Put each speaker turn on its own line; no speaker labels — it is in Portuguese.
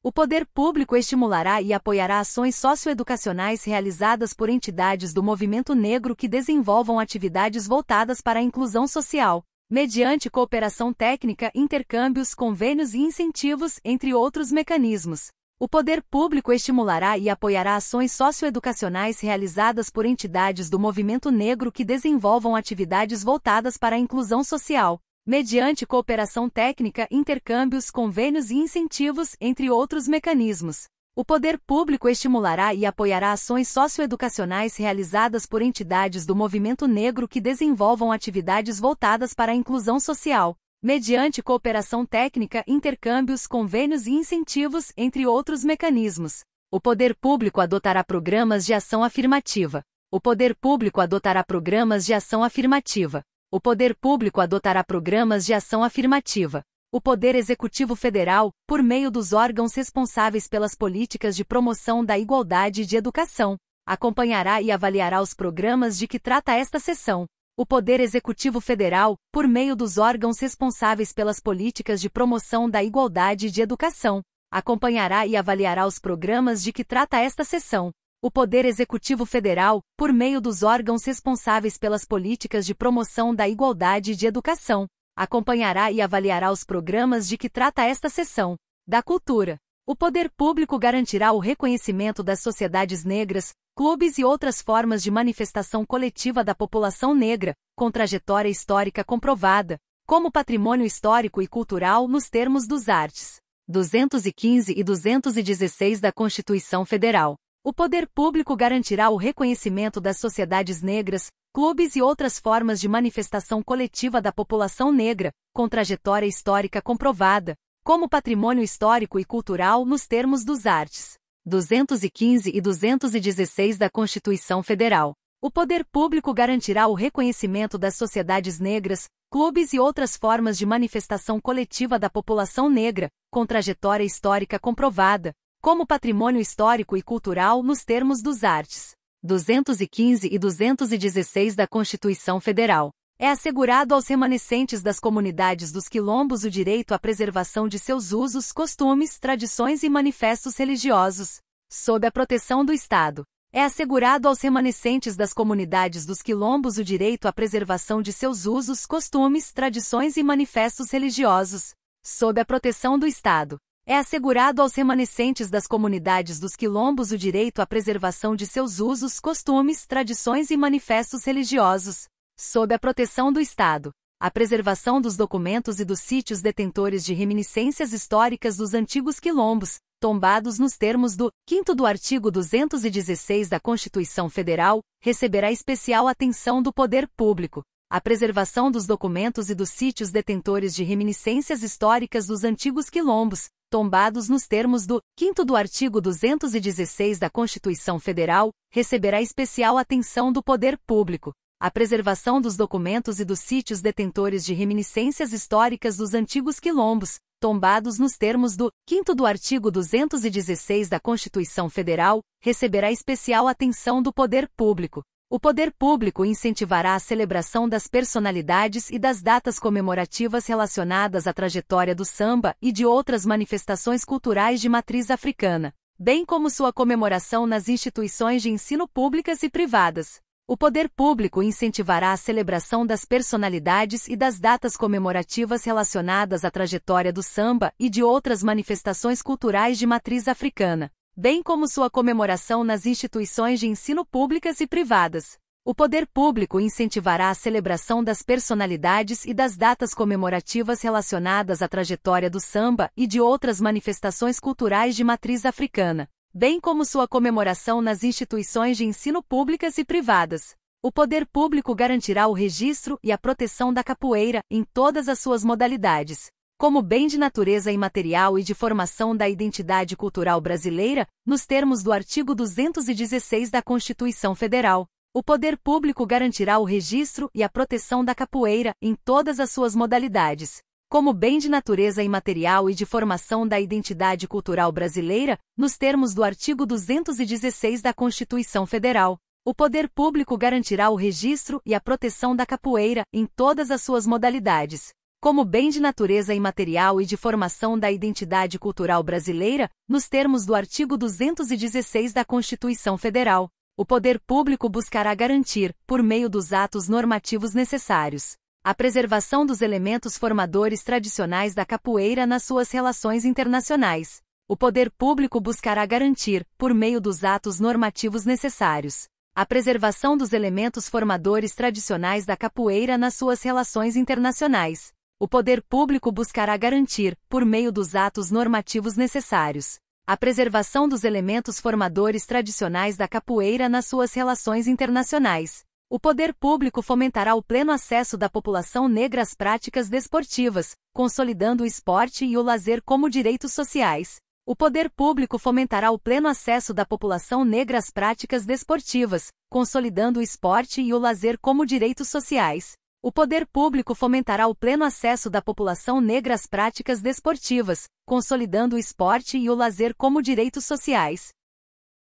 O poder público estimulará e apoiará ações socioeducacionais realizadas por entidades do movimento negro que desenvolvam atividades voltadas para a inclusão social, mediante cooperação técnica, intercâmbios, convênios e incentivos, entre outros mecanismos. O poder público estimulará e apoiará ações socioeducacionais realizadas por entidades do movimento negro que desenvolvam atividades voltadas para a inclusão social, mediante cooperação técnica, intercâmbios, convênios e incentivos, entre outros mecanismos. O poder público estimulará e apoiará ações socioeducacionais realizadas por entidades do movimento negro que desenvolvam atividades voltadas para a inclusão social, mediante cooperação técnica, intercâmbios, convênios e incentivos, entre outros mecanismos. O poder público adotará programas de ação afirmativa. O poder público adotará programas de ação afirmativa. O poder público adotará programas de ação afirmativa. O Poder Executivo Federal, por meio dos órgãos responsáveis pelas políticas de promoção da igualdade e de educação, acompanhará e avaliará os programas de que trata esta seção. O Poder Executivo Federal, por meio dos órgãos responsáveis pelas políticas de promoção da igualdade e de educação, acompanhará e avaliará os programas de que trata esta seção. O Poder Executivo Federal, por meio dos órgãos responsáveis pelas políticas de promoção da igualdade e de educação, acompanhará e avaliará os programas de que trata esta seção. Da cultura. O poder público garantirá o reconhecimento das sociedades negras, clubes e outras formas de manifestação coletiva da população negra, com trajetória histórica comprovada, como patrimônio histórico e cultural nos termos dos arts. 215 e 216 da Constituição Federal. O poder público garantirá o reconhecimento das sociedades negras, clubes e outras formas de manifestação coletiva da população negra, com trajetória histórica comprovada, como patrimônio histórico e cultural nos termos dos arts. 215 e 216 da Constituição Federal. O poder público garantirá o reconhecimento das sociedades negras, clubes e outras formas de manifestação coletiva da população negra, com trajetória histórica comprovada, como patrimônio histórico e cultural nos termos dos arts. 215 e 216 da Constituição Federal. É assegurado aos remanescentes das comunidades dos quilombos o direito à preservação de seus usos, costumes, tradições e manifestos religiosos, sob a proteção do Estado. É assegurado aos remanescentes das comunidades dos quilombos o direito à preservação de seus usos, costumes, tradições e manifestos religiosos, sob a proteção do Estado. É assegurado aos remanescentes das comunidades dos quilombos o direito à preservação de seus usos, costumes, tradições e manifestos religiosos, sob a proteção do Estado. A preservação dos documentos e dos sítios detentores de reminiscências históricas dos antigos quilombos, tombados nos termos do 5º do artigo 216 da Constituição Federal, receberá especial atenção do poder público. A preservação dos documentos e dos sítios detentores de reminiscências históricas dos antigos quilombos, tombados nos termos do 5º do artigo 216 da Constituição Federal, receberá especial atenção do poder público. A preservação dos documentos e dos sítios detentores de reminiscências históricas dos antigos quilombos, tombados nos termos do 5º do artigo 216 da Constituição Federal, receberá especial atenção do poder público. O poder público incentivará a celebração das personalidades e das datas comemorativas relacionadas à trajetória do samba e de outras manifestações culturais de matriz africana, bem como sua comemoração nas instituições de ensino públicas e privadas. O poder público incentivará a celebração das personalidades e das datas comemorativas relacionadas à trajetória do samba e de outras manifestações culturais de matriz africana, bem como sua comemoração nas instituições de ensino públicas e privadas. O poder público incentivará a celebração das personalidades e das datas comemorativas relacionadas à trajetória do samba e de outras manifestações culturais de matriz africana, bem como sua comemoração nas instituições de ensino públicas e privadas. O poder público garantirá o registro e a proteção da capoeira, em todas as suas modalidades, como bem de natureza imaterial e de formação da identidade cultural brasileira, nos termos do artigo 216 da Constituição Federal. O poder público garantirá o registro e a proteção da capoeira, em todas as suas modalidades, como bem de natureza imaterial e de formação da identidade cultural brasileira, nos termos do artigo 216 da Constituição Federal. O poder público garantirá o registro e a proteção da capoeira, em todas as suas modalidades, como bem de natureza imaterial e de formação da identidade cultural brasileira, nos termos do artigo 216 da Constituição Federal. O poder público buscará garantir, por meio dos atos normativos necessários, a preservação dos elementos formadores tradicionais da capoeira nas suas relações internacionais. O poder público buscará garantir, por meio dos atos normativos necessários, a preservação dos elementos formadores tradicionais da capoeira nas suas relações internacionais. O poder público buscará garantir, por meio dos atos normativos necessários, a preservação dos elementos formadores tradicionais da capoeira nas suas relações internacionais. O poder público fomentará o pleno acesso da população negra às práticas desportivas, consolidando o esporte e o lazer como direitos sociais. O poder público fomentará o pleno acesso da população negra às práticas desportivas, consolidando o esporte e o lazer como direitos sociais. O poder público fomentará o pleno acesso da população negra às práticas desportivas, consolidando o esporte e o lazer como direitos sociais.